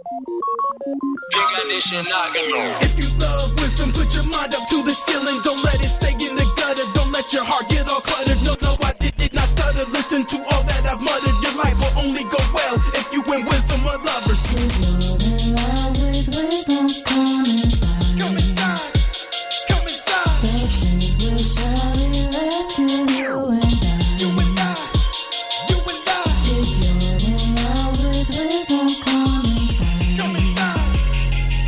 If you love wisdom, put your mind up to the ceiling. Don't let it stay in the gutter. Don't let your heart get all cluttered. No, I did not stutter. Listen to all that I've muttered. Your life will only go well if you in wisdom or lovers. If you're in love with wisdom, come inside. Come inside. Come inside. The truth will surely rescue you and I. You and I. You and I. If you're in love with wisdom, come inside. Come inside.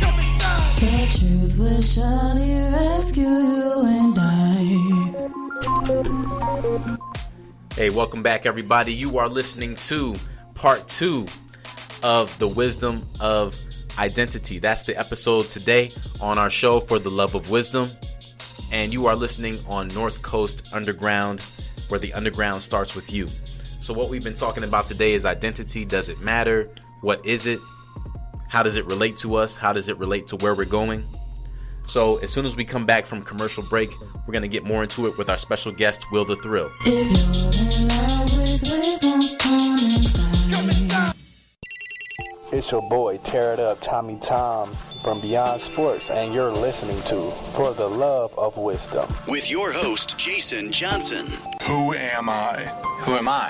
Come inside. The truth will surely rescue you and I. Hey, welcome back, everybody. You are listening to part 2 of the Wisdom of Identity. That's the episode today on our show, For the Love of Wisdom. And you are listening on North Coast Underground, where the underground starts with you. So what we've been talking about today is identity. Does it matter? What is it? How does it relate to us? How does it relate to where we're going? So as soon as we come back from commercial break, we're going to get more into it with our special guest, Will the Thrill. If you're in love with wisdom, come inside. Come inside. It's your boy, Tear It Up, Tommy Tom from Beyond Sports, and you're listening to For the Love of Wisdom. With your host, Jason Johnson. Who am I? Who am I?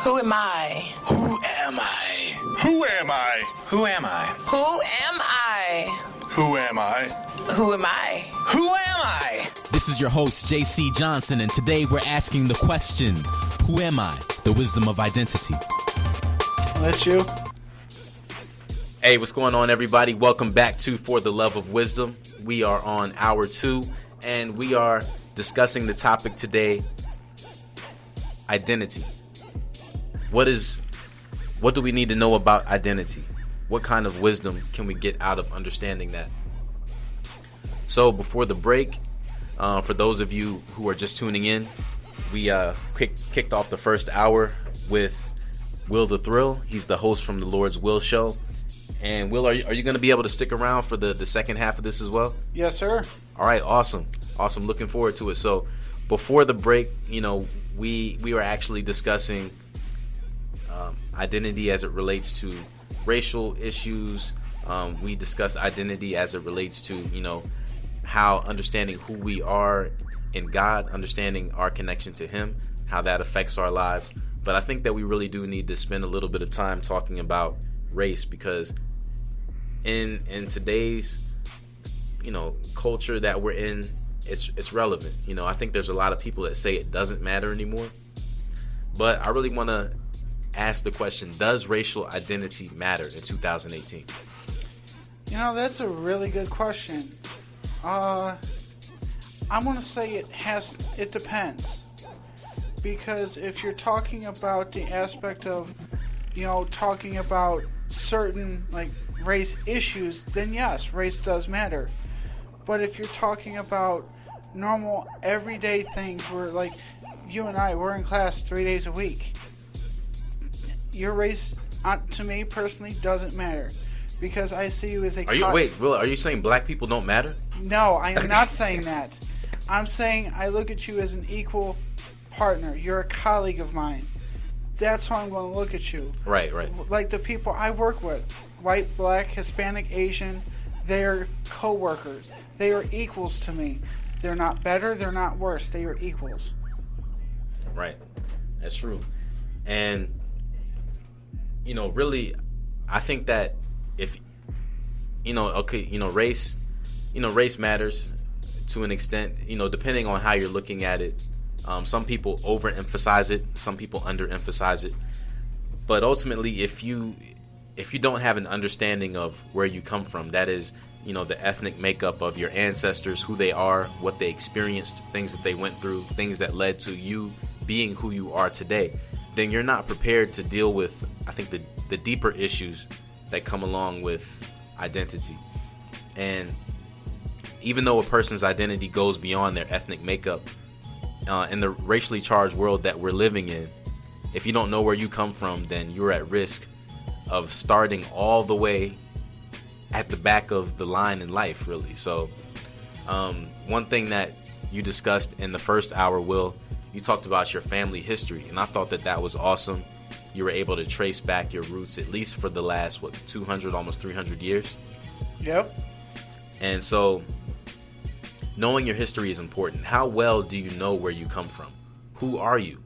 Who am I? Who am I? Who am I? Who am I? Who am I? Who am I? Who am I? Who am I? This is your host, JC Johnson, and today we're asking the question, who am I? The wisdom of identity. That's you. Hey, what's going on, everybody? Welcome back to For the Love of Wisdom. We are on hour 2, and we are discussing the topic today, identity. What do we need to know about identity? What kind of wisdom can we get out of understanding that? So before the break, for those of you who are just tuning in, we kicked off the first hour with Will the Thrill. He's the host from the Lord's Will Show. And Will, are you going to be able to stick around for the second half of this as well? Yes, sir. All right, awesome. Looking forward to it. So before the break, we were actually discussing identity as it relates to racial issues. We discussed identity as it relates to, how understanding who we are in God, understanding our connection to Him, how that affects our lives. But I think that we really do need to spend a little bit of time talking about race, because in today's culture that we're in, it's relevant. I think there's a lot of people that say it doesn't matter anymore, but I really want to ask the question, does racial identity matter in 2018? That's a really good question. I'm going to say it depends. Because if you're talking about the aspect of, talking about certain, race issues, then yes, race does matter. But if you're talking about normal, everyday things where, you and I, we're in class 3 days a week, your race, to me personally, doesn't matter. Because I see you as a... Will, are you saying black people don't matter? No, I am not saying that. I'm saying I look at you as an equal partner. You're a colleague of mine. That's how I'm going to look at you. Right. Like the people I work with, white, black, Hispanic, Asian, they're co-workers. They are equals to me. They're not better, they're not worse. They are equals. Right. That's true. And, really, I think that if, race matters to an extent, depending on how you're looking at it. Some people overemphasize it, some people underemphasize it. But ultimately, if you don't have an understanding of where you come from, that is, the ethnic makeup of your ancestors, who they are, what they experienced, things that they went through, things that led to you being who you are today, then you're not prepared to deal with, I think, the deeper issues that come along with identity. And even though a person's identity goes beyond their ethnic makeup, in the racially charged world that we're living in, if you don't know where you come from, then you're at risk of starting all the way at the back of the line in life, really. So one thing that you discussed in the first hour, Will, you talked about your family history, and I thought that was awesome. you were able to trace back your roots at least for the last 200, almost 300 years. Yep. And so knowing your history is important. How well do you know where you come from? Who are you?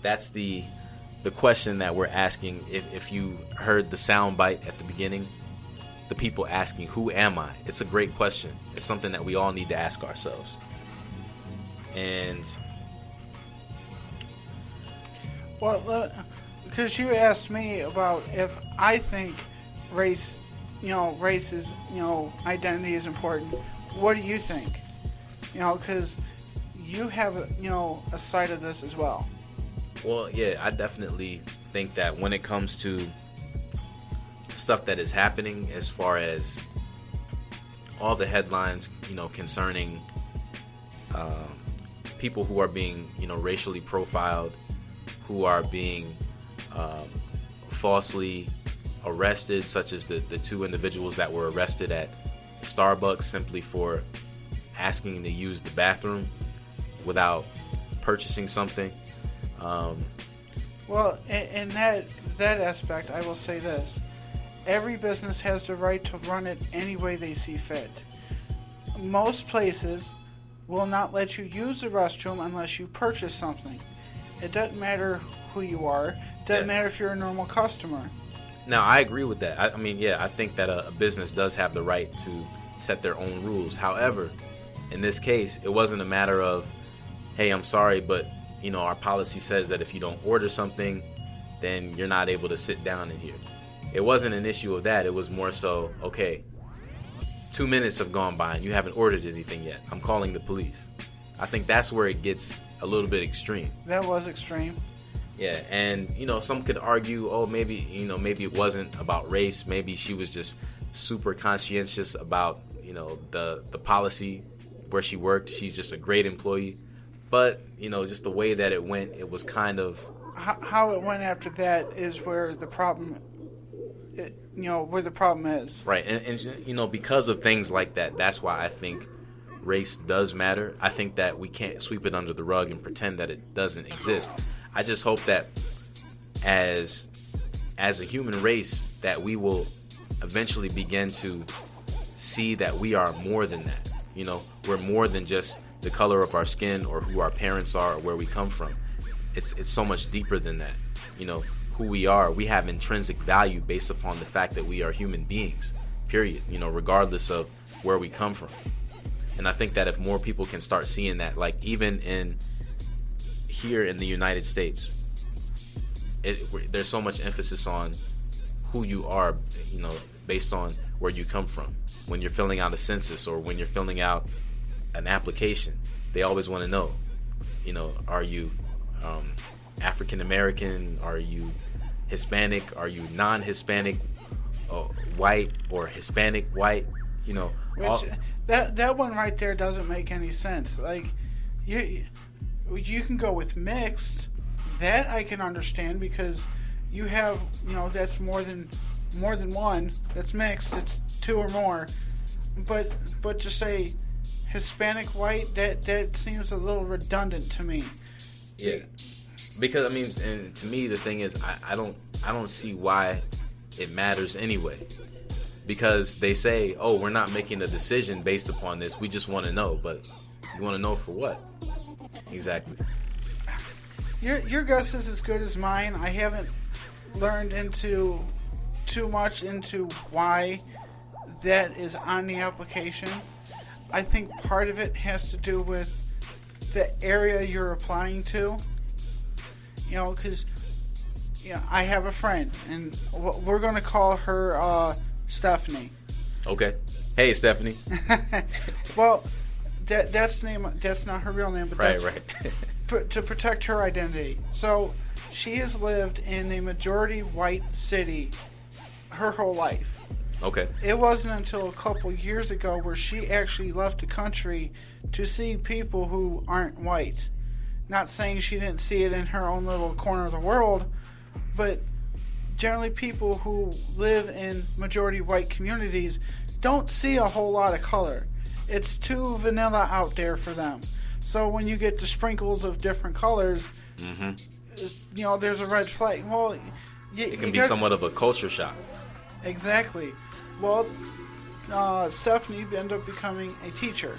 That's the question that we're asking. If you heard the sound bite at the beginning, the people asking, who am I? It's a great question. It's something that we all need to ask ourselves. And well, because you asked me about if I think race is, identity is important. What do you think? Because you have, a side of this as well. Well, yeah, I definitely think that when it comes to stuff that is happening, as far as all the headlines, concerning people who are being, racially profiled, who are being falsely arrested, such as the two individuals that were arrested at Starbucks simply for asking to use the bathroom without purchasing something. Well, in that aspect, I will say this. Every business has the right to run it any way they see fit. Most places will not let you use the restroom unless you purchase something. It doesn't matter who you are. It doesn't matter if you're a normal customer. Now, I agree with that. I think that a business does have the right to set their own rules. However, in this case, it wasn't a matter of, hey, I'm sorry, but our policy says that if you don't order something, then you're not able to sit down in here. It wasn't an issue of that. It was more so, okay, 2 minutes have gone by and you haven't ordered anything yet. I'm calling the police. I think that's where it gets a little bit extreme. That was extreme. Yeah, and some could argue, oh, maybe it wasn't about race. Maybe she was just super conscientious about the policy where she worked. She's just a great employee. But just the way that it went, it was kind of how it went after that is where the problem, where the problem is. Right, and because of things like that, that's why I think race does matter. I think that we can't sweep it under the rug and pretend that it doesn't exist. I just hope that as a human race that we will eventually begin to see that we are more than that. We're more than just the color of our skin or who our parents are or where we come from. It's so much deeper than that. Who we are. We have intrinsic value based upon the fact that we are human beings, period, regardless of where we come from. And I think that if more people can start seeing that, like even here in the United States, there's so much emphasis on who you are, based on where you come from. When you're filling out a census or when you're filling out an application, they always want to know, are you African American? Are you Hispanic? Are you non-Hispanic? White or Hispanic white? That one right there doesn't make any sense. Like you can go with mixed. That I can understand because you have that's more than one. That's mixed. It's two or more. But to say Hispanic white, that seems a little redundant to me. Yeah, because and to me the thing is I don't see why it matters anyway. Because they say, oh, we're not making a decision based upon this. We just want to know. But you want to know for what? Exactly. Your guess is as good as mine. I haven't learned into too much into why that is on the application. I think part of it has to do with the area you're applying to. Because I have a friend, and we're going to call her Stephanie. Okay. Hey, Stephanie. Well, that's the name. That's not her real name, but right. To protect her identity. So she has lived in a majority white city her whole life. Okay. It wasn't until a couple years ago where she actually left the country to see people who aren't white. Not saying she didn't see it in her own little corner of the world, but generally people who live in majority white communities don't see a whole lot of color. It's too vanilla out there for them. So when you get the sprinkles of different colors, there's a red flag. Well, it can be somewhat of a culture shock. Exactly. Well, Stephanie ended up becoming a teacher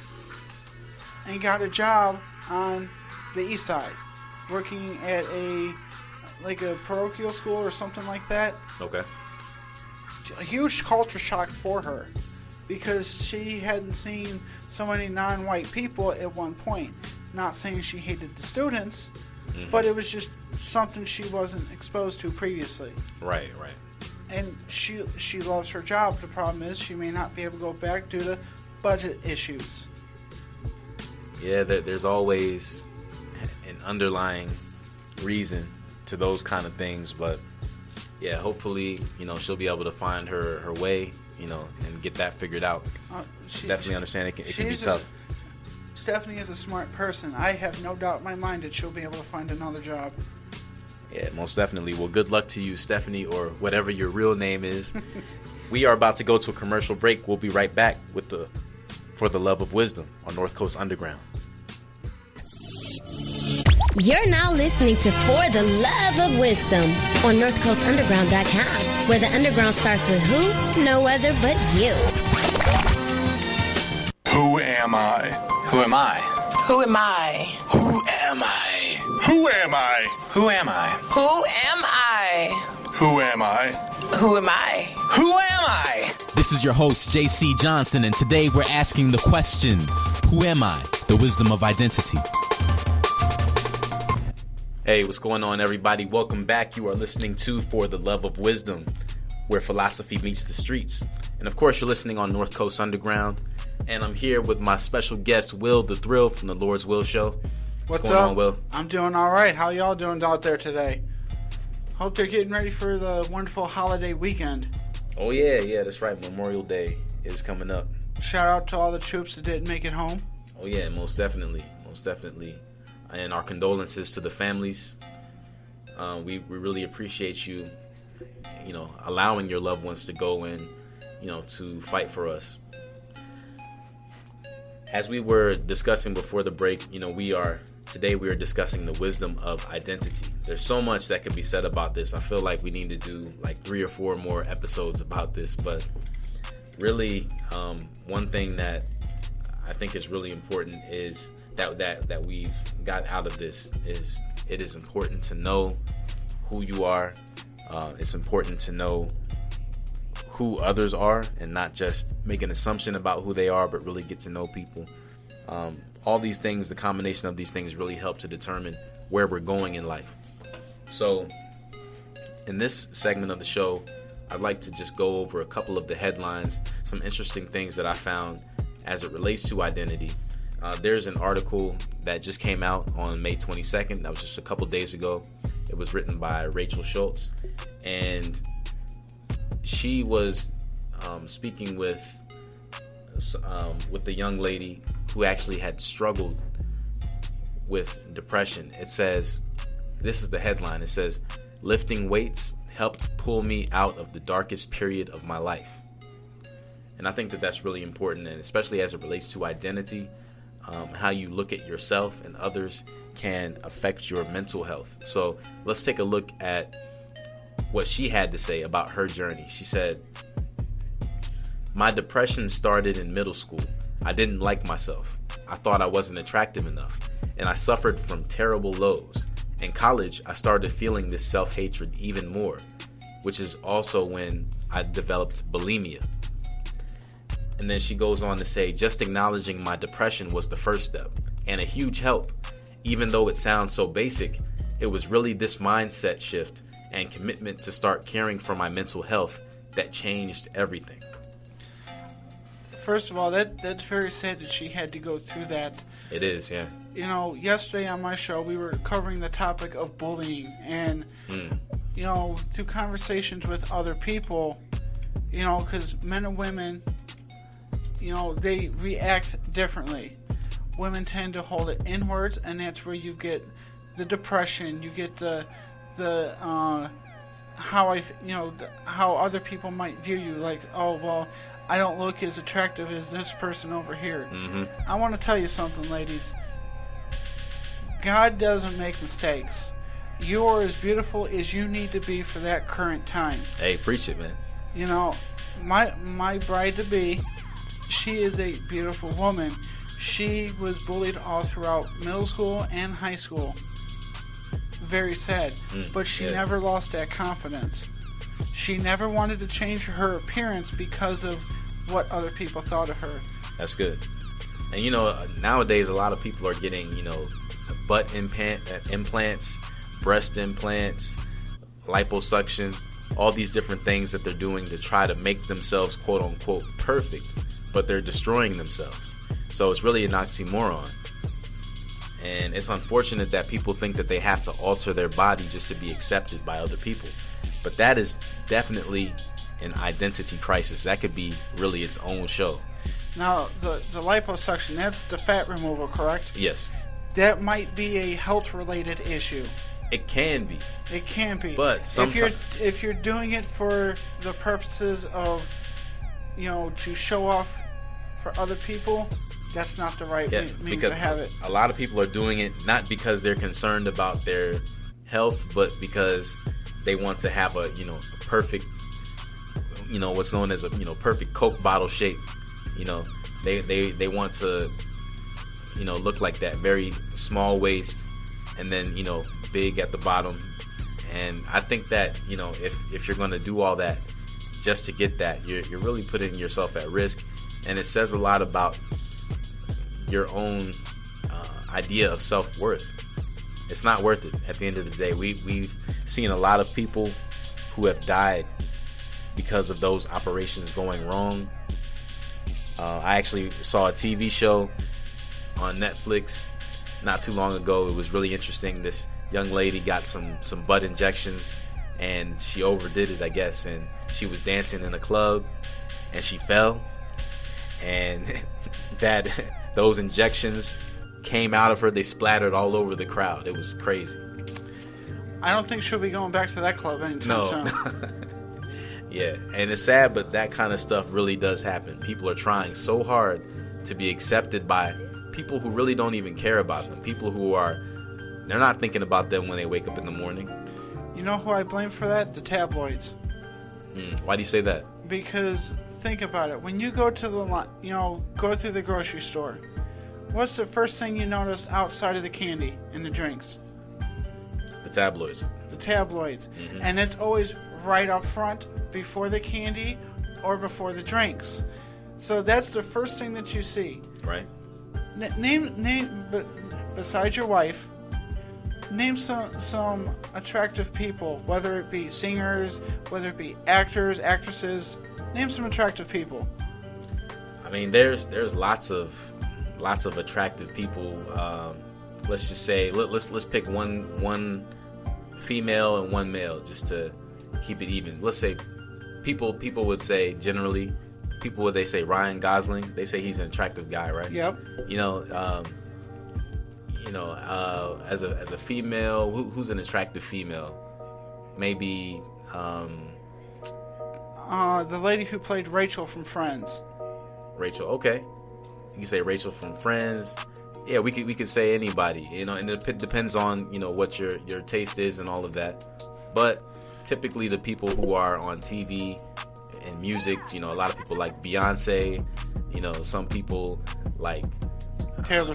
and got a job on the east side, working at a parochial school or something like that. Okay. A huge culture shock for her because she hadn't seen so many non-white people at one point. Not saying she hated the students, but it was just something she wasn't exposed to previously. Right. And she loves her job. The problem is she may not be able to go back due to budget issues. Yeah, there's always an underlying reason to those kind of things, but yeah, hopefully, she'll be able to find her way, and get that figured out. Definitely understand it can be tough. Stephanie is a smart person. I have no doubt in my mind that she'll be able to find another job. Yeah, most definitely. Well, good luck to you, Stephanie, or whatever your real name is. We are about to go to a commercial break. We'll be right back with For the Love of Wisdom on North Coast Underground. You're now listening to For the Love of Wisdom on NorthCoastUnderground.com, where the underground starts with who? No other but you. Who am I? Who am I? Who am I? Who am I? Who am I? Who am I? Who am I? Who am I? Who am I? Who am I? This is your host, JC Johnson, and today we're asking the question, who am I? The wisdom of identity. Hey, what's going on, everybody? Welcome back. You are listening to For the Love of Wisdom, where philosophy meets the streets. And of course, you're listening on North Coast Underground. And I'm here with my special guest, Will the Thrill from the Lord's Will Show. What's going up? on, Will? I'm doing all right. How y'all doing out there today? Hope they're getting ready for the wonderful holiday weekend. Oh, yeah, that's right. Memorial Day is coming up. Shout out to all the troops that didn't make it home. Oh, yeah, most definitely. And our condolences to the families. We really appreciate you, allowing your loved ones to go and, to fight for us. As we were discussing before the break, today we are discussing the wisdom of identity. There's so much that could be said about this. I feel like we need to do like 3 or 4 more episodes about this, but really, one thing that I think is really important is that we've got out of this is it is important to know who you are. It's important to know who others are and not just make an assumption about who they are, but really get to know people. All these things, the combination of these things really help to determine where we're going in life. So in this segment of the show, I'd like to just go over a couple of the headlines, some interesting things that I found as it relates to identity. There's an article that just came out on May 22nd. That was just a couple days ago. It was written by Rachel Schultz, and she was speaking with the young lady who actually had struggled with depression. It says, this is the headline. It says, "Lifting weights helped pull me out of the darkest period of my life." And I think that that's really important, and especially as it relates to identity, how you look at yourself and others can affect your mental health. So let's take a look at what she had to say about her journey. She said, "My depression started in middle school. I didn't like myself. I thought I wasn't attractive enough, and I suffered from terrible lows. In college, I started feeling this self-hatred even more, which is also when I developed bulimia." And then she goes on to say, "Just acknowledging my depression was the first step, and a huge help. Even though it sounds so basic, it was really this mindset shift and commitment to start caring for my mental health that changed everything." First of all, that's very sad that she had to go through that. It is, yeah. Yesterday on my show, we were covering the topic of bullying, and, through conversations with other people, because men and women, they react differently. Women tend to hold it inwards, and that's where you get the depression, you get how other people might view you, like, oh, well, I don't look as attractive as this person over here. Mm-hmm. I want to tell you something, ladies. God doesn't make mistakes. you are as beautiful as you need to be for that current time. Hey, preach it, man. You know, my bride-to-be, she is a beautiful woman. She was bullied all throughout middle school and high school. Very sad. But she never lost that confidence. She never wanted to change her appearance because of what other people thought of her. That's good. And, you know, nowadays a lot of people are getting, you know, butt implants, breast implants, liposuction, all these different things that they're doing to try to make themselves quote unquote perfect, but they're destroying themselves. So it's really an oxymoron. And it's unfortunate that people think that they have to alter their body just to be accepted by other people. But that is definitely an identity crisis. That could be really its own show. Now, the liposuction, that's the fat removal, correct? Yes. That might be a health-related issue. It can be. It can be. But sometimes, if you're doing it for the purposes of, you know, to show off for other people, that's not the right means to have it. A lot of people are doing it not because they're concerned about their health, but because they want to have a, you know, a perfect, you know, what's known as a, you know, perfect Coke bottle shape. You know, they want to, you know, look like that, very small waist and then, you know, big at the bottom. And I think that, you know, if you're going to do all that just to get that, you're really putting yourself at risk. And it says a lot about your own idea of self-worth. It's not worth it at the end of the day. We've seen a lot of people who have died because of those operations going wrong. I actually saw a TV show on Netflix not too long ago. It was really interesting. This young lady got some butt injections and she overdid it, I guess, and she was dancing in a club and she fell, and that those injections came out of her. They splattered all over the crowd. It was crazy. I don't think she'll be going back to that club anytime soon. Yeah, and it's sad, but that kind of stuff really does happen. People are trying so hard to be accepted by people who really don't even care about them. People who they're not thinking about them when they wake up in the morning. You know who I blame for that? The tabloids. Why do you say that? Because think about it. When you go to go through the grocery store, what's the first thing you notice outside of the candy and the drinks? The tabloids. The tabloids. Mm-hmm. And it's always right up front before the candy or before the drinks. So that's the first thing that you see. Right. Besides your wife, name some attractive people, whether it be singers, whether it be actors, actresses. Name some attractive people. I mean, there's lots of attractive people. Let's just say let's pick one female and one male just to keep it even. Let's say people would say generally. People would they say Ryan Gosling? They say he's an attractive guy, right? Yep. As a female, who's an attractive female? Maybe the lady who played Rachel from Friends. Rachel, okay. You can say Rachel from Friends. Yeah, we could say anybody, and it depends on what your taste is and all of that. But typically, the people who are on TV and music, a lot of people like Beyonce. Some people like Taylor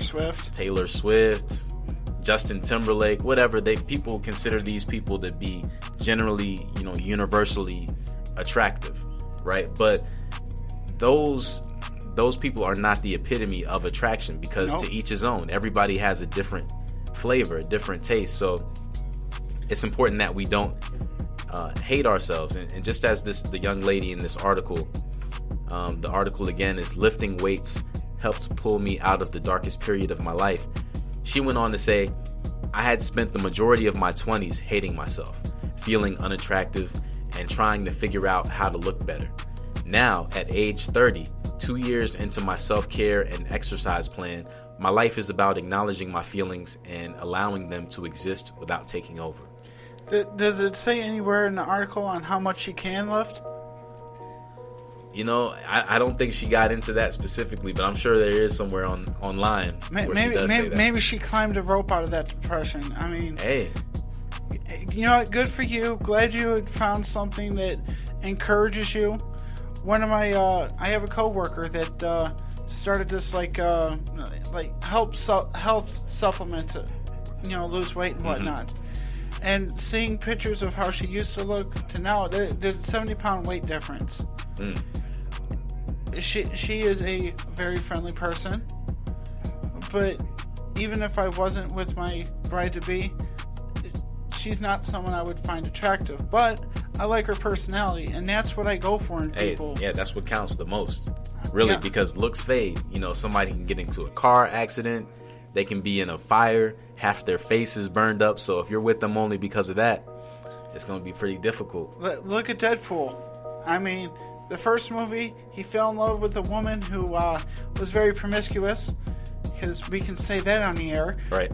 Swift, Justin Timberlake, whatever. People consider these people to be generally, universally attractive, right? But those people are not the epitome of attraction because to each his own. Everybody has a different flavor, a different taste. So it's important that we don't hate ourselves. And just as the young lady in this article, the article again is "Lifting Weights Helped Pull Me Out of the Darkest Period of My Life." She went on to say, "I had spent the majority of my 20s hating myself, feeling unattractive, and trying to figure out how to look better. Now, at age 30, 2 years into my self-care and exercise plan, my life is about acknowledging my feelings and allowing them to exist without taking over." Does it say anywhere in the article on how much she can lift? I don't think she got into that specifically, but I'm sure there is somewhere online where she does say that. Maybe she climbed a rope out of that depression. I mean, hey, you know what? Good for you. Glad you had found something that encourages you. One of my, I have a coworker that started this like health supplement to, lose weight and whatnot. And seeing pictures of how she used to look to now, there's a 70-pound weight difference. She is a very friendly person, but even if I wasn't with my bride-to-be, she's not someone I would find attractive. But I like her personality, and that's what I go for in people. Yeah, that's what counts the most, really, because looks fade. Somebody can get into a car accident, they can be in a fire, half their face is burned up. So if you're with them only because of that, it's going to be pretty difficult. Look at Deadpool. I mean, the first movie, he fell in love with a woman who was very promiscuous, because we can say that on the air. Right.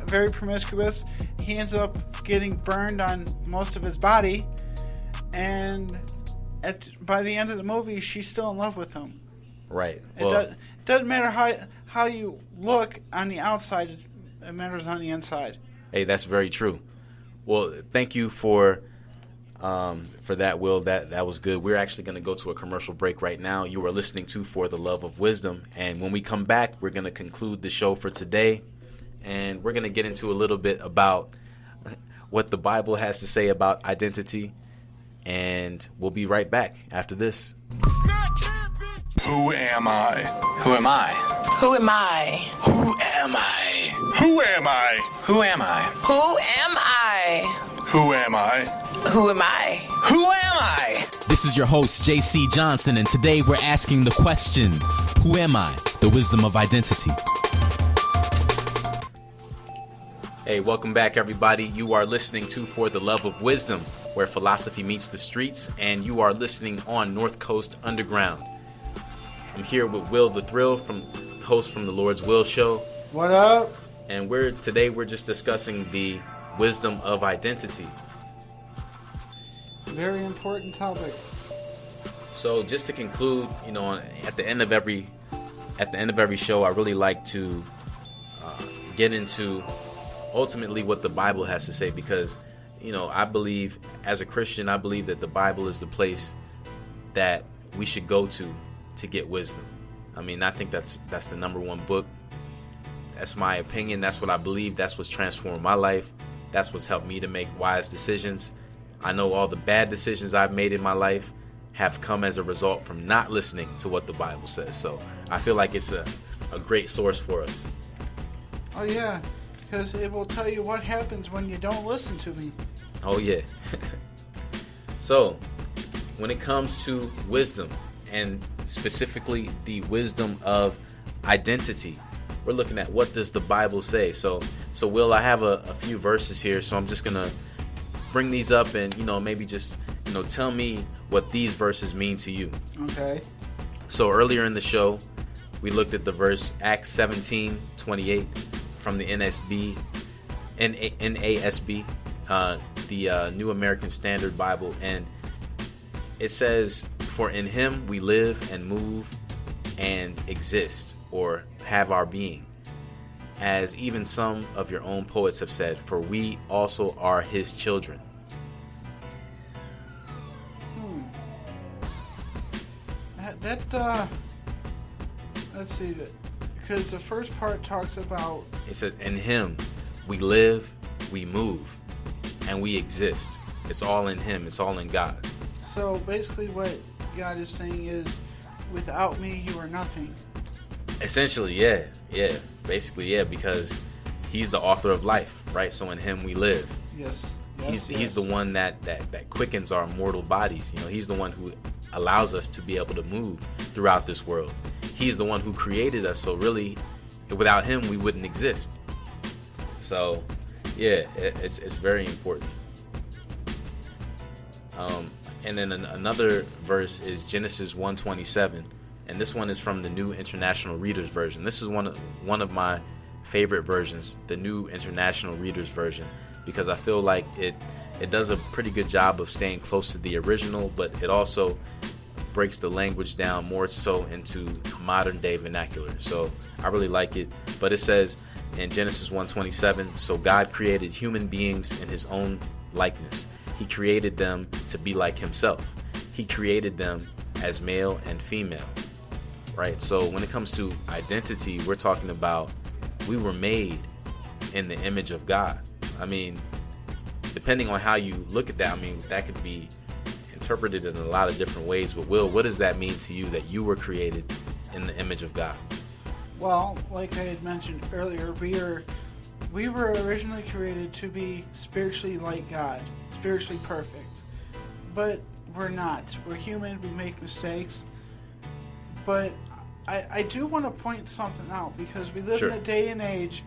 Very promiscuous. He ends up getting burned on most of his body, and by the end of the movie, she's still in love with him. Right. It doesn't matter how you look on the outside; it matters on the inside. Hey, that's very true. Well, thank you for that, Will. That was good. We're actually going to go to a commercial break right now. You are listening to For the Love of Wisdom, and when we come back, we're going to conclude the show for today, and we're going to get into a little bit about what the Bible has to say about identity, and we'll be right back after this. Who am I? Who am I? Who am I? Who am I? Who am I? Who am I? Who am I? Who am I? Who am I? Who am I? This is your host, JC Johnson, and today we're asking the question, who am I? The wisdom of identity. Hey, welcome back, everybody. You are listening to For the Love of Wisdom, where philosophy meets the streets, and you are listening on North Coast Underground. I'm here with Will the Thrill, host from the Lord's Will Show. What up? And today we're just discussing the wisdom of identity. Very important topic. So just to conclude, at the end of every show, I really like to get into ultimately what the Bible has to say, because I believe, as a Christian, I believe that the Bible is the place that we should go to get wisdom. I mean, I think that's the number one book. That's my opinion. That's what I believe. That's what's transformed my life. That's what's helped me to make wise decisions. I know all the bad decisions I've made in my life have come as a result from not listening to what the Bible says. So I feel like it's a great source for us. Oh, yeah, because it will tell you what happens when you don't listen to me. Oh, yeah. So when it comes to wisdom, and specifically the wisdom of identity, we're looking at what does the Bible say. So Will, I have a few verses here, so I'm just going to bring these up and, maybe just, tell me what these verses mean to you. Okay. So earlier in the show, we looked at the verse Acts 17:28 from the NASB, the New American Standard Bible, and it says, "For in him we live and move and exist," or have our being. As even some of your own poets have said, for we also are his children. Let's see, because the first part talks about... It says, in him we live, we move, and we exist. It's all in him. It's all in God. So basically what God is saying is, without me, you are nothing. Essentially, yeah. Basically, yeah, because he's the author of life, right? So in him we live. Yes. He's the one that quickens our mortal bodies. He's the one who allows us to be able to move throughout this world. He's the one who created us. So really, without him, we wouldn't exist. So, yeah, it's very important. And then another verse is Genesis 1:27, and this one is from the New International Reader's Version. This is one of my favorite versions, the New International Reader's Version, because I feel like it does a pretty good job of staying close to the original, but it also breaks the language down more so into modern day vernacular. So I really like it. But it says, in Genesis 1:27, so God created human beings in his own likeness. He created them to be like himself. He created them as male and female, right? So when it comes to identity, we're talking about we were made in the image of God. I mean, depending on how you look at that, I mean, that could be interpreted in a lot of different ways. But Will, what does that mean to you that you were created in the image of God? Well, like I had mentioned earlier, we were originally created to be spiritually like God, spiritually perfect. But we're not. We're human, we make mistakes. But I do want to point something out, because we live in a day and age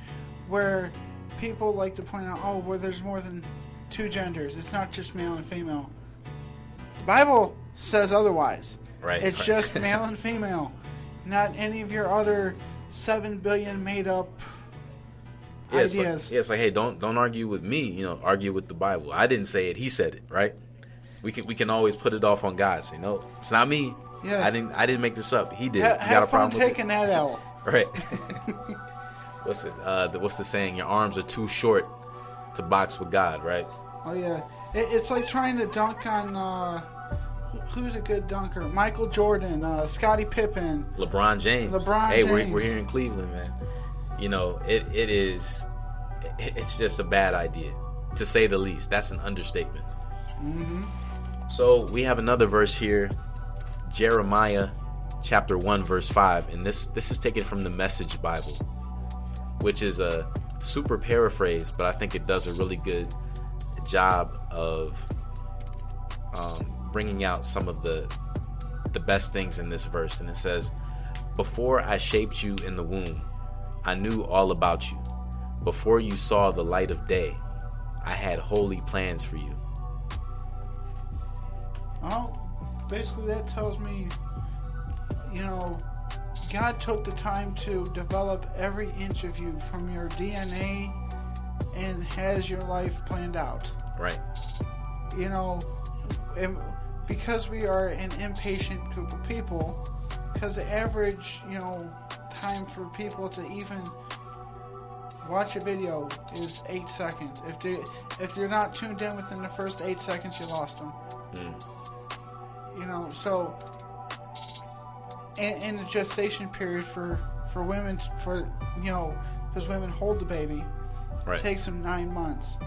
where people like to point out, oh, where there's more than two genders. It's not just male and female. The Bible says otherwise. Right. It's just male and female. Not any of your other 7 billion made up ideas. It's like, hey, don't argue with me, argue with the Bible. I didn't say it, he said it, right? We can always put it off on God. Say, no, it's not me. Yeah. I didn't make this up. He did. Have fun taking that out. Right. What's the saying? Your arms are too short to box with God, right? Oh yeah. It's like trying to dunk on who's a good dunker? Michael Jordan, Scottie Pippen, LeBron James. Hey, we're here in Cleveland, man. It's just a bad idea, to say the least. That's an understatement. Mm-hmm. So we have another verse here, Jeremiah chapter 1 verse 5, and this is taken from the Message Bible, which is a super paraphrase, but I think it does a really good job of bringing out some of the best things in this verse. And it says, "Before I shaped you in the womb, I knew all about you. Before you saw the light of day, I had holy plans for you." Well, basically that tells me, God took the time to develop every inch of you from your DNA and has your life planned out. Right. And because we are an impatient group of people, because the average, time for people to even watch a video is 8 seconds. If they're not tuned in within the first 8 seconds, you lost them. So in the gestation period for women, because women hold the baby, right, takes them 9 months.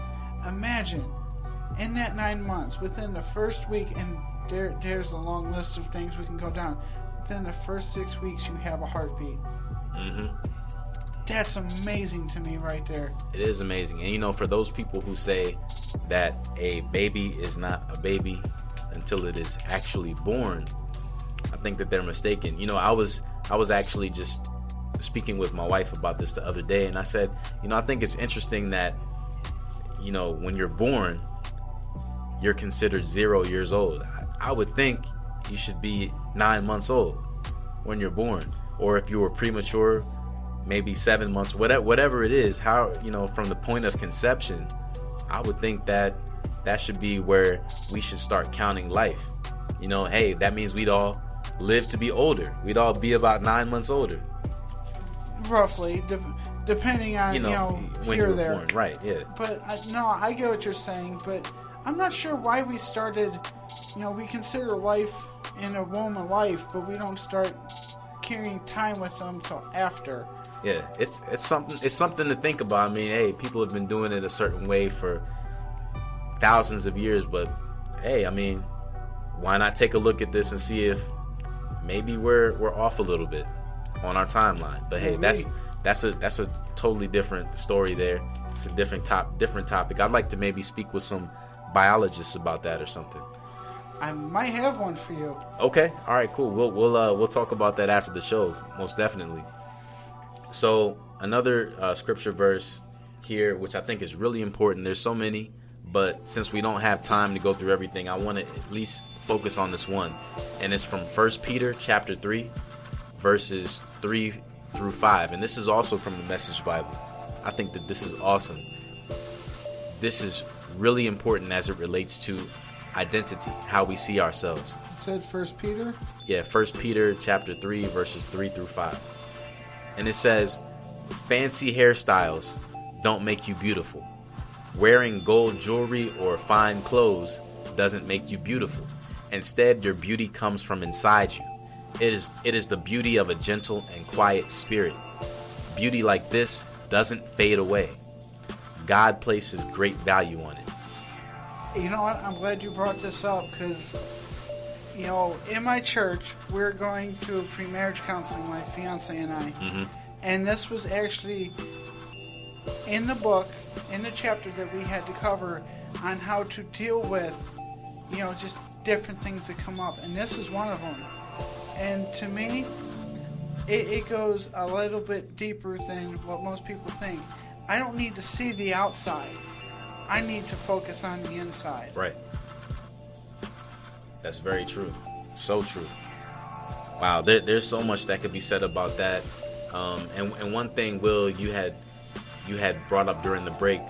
Imagine in that 9 months, within the first week, and there's a long list of things we can go down. Within the first 6 weeks, you have a heartbeat. Mm-hmm. That's amazing to me right there. It is amazing. And for those people who say that a baby is not a baby until it is actually born, I think that they're mistaken. I was actually just speaking with my wife about this the other day, and I said, I think it's interesting that, when you're born, you're considered 0 years old. I would think you should be 9 months old when you're born, or if you were premature, maybe 7 months, whatever it is. How, from the point of conception, I would think that should be where we should start counting life. Hey, that means we'd all live to be older. We'd all be about 9 months older, roughly, depending on when here you or there. born. Right? Yeah. But I get what you're saying, but I'm not sure why we started. We consider life in a womb a life, but we don't start carrying time with them till after. Yeah, it's something to think about. I mean, hey, people have been doing it a certain way for thousands of years, but hey, I mean, why not take a look at this and see if maybe we're off a little bit on our timeline? But hey, that's a totally different story there. It's a different topic. I'd like to maybe speak with some biologists about that or something. I might have one for you. Okay, all right, cool. We'll talk about that after the show, most definitely. So another scripture verse here, which I think is really important. There's so many, but since we don't have time to go through everything, I want to at least focus on this one, and it's from 1 Peter chapter 3, verses 3 through 5, and this is also from the Message Bible. I think that this is awesome. This is really important as it relates to identity, how we see ourselves. You said 1 Peter? Yeah, 1 Peter chapter 3, verses 3 through 5. And it says, Fancy hairstyles don't make you beautiful. Wearing gold jewelry or fine clothes doesn't make you beautiful. Instead, your beauty comes from inside you. It is the beauty of a gentle and quiet spirit. Beauty like this doesn't fade away. God places great value on it. You know what? I'm glad you brought this up because, you know, in my church, we're going to pre-marriage counseling, my fiance and I. Mm-hmm. And this was actually in the book, in the chapter that we had to cover on how to deal with, you know, just different things that come up. And this is one of them. And to me, it goes a little bit deeper than what most people think. I don't need to see the outside. I need to focus on the inside. Right. That's very true. So true. Wow, there's so much that could be said about that. And one thing, Will, you had brought up during the break,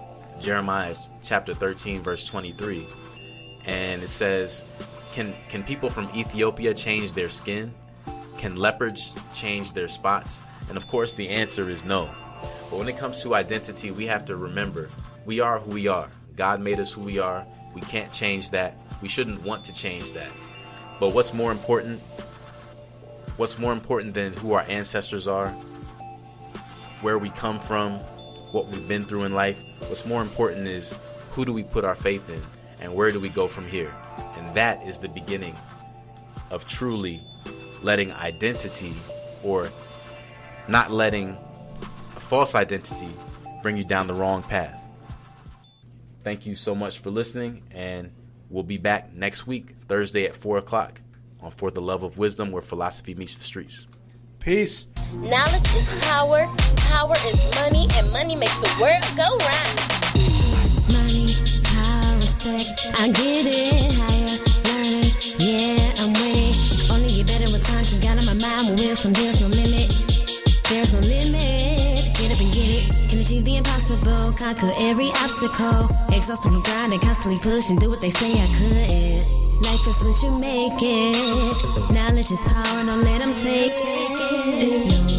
Jeremiah chapter 13, verse 23. And it says, Can people from Ethiopia change their skin? Can leopards change their spots? And of course the answer is no. But when it comes to identity, we have to remember, we are who we are. God made us who we are. We can't change that. We shouldn't want to change that. But what's more important than who our ancestors are, where we come from, what we've been through in life? What's more important is who do we put our faith in and where do we go from here? And that is the beginning of truly letting identity, or not letting a false identity bring you down the wrong path. Thank you so much for listening, and we'll be back next week, Thursday at 4 o'clock on For the Love of Wisdom, where philosophy meets the streets. Peace. Knowledge is power, power is money, and money makes the world go round. Money, power, respect, I get it higher, learning, yeah, I'm with it. Only get better with time, you got on my mind with wisdom, there's no limit. There's no limit, get up and get it. Can achieve the impossible, conquer every obstacle. Exhausting, grinding, constantly pushing, do what they say I could. Life is what you make it. Knowledge is power, don't let them take it. If you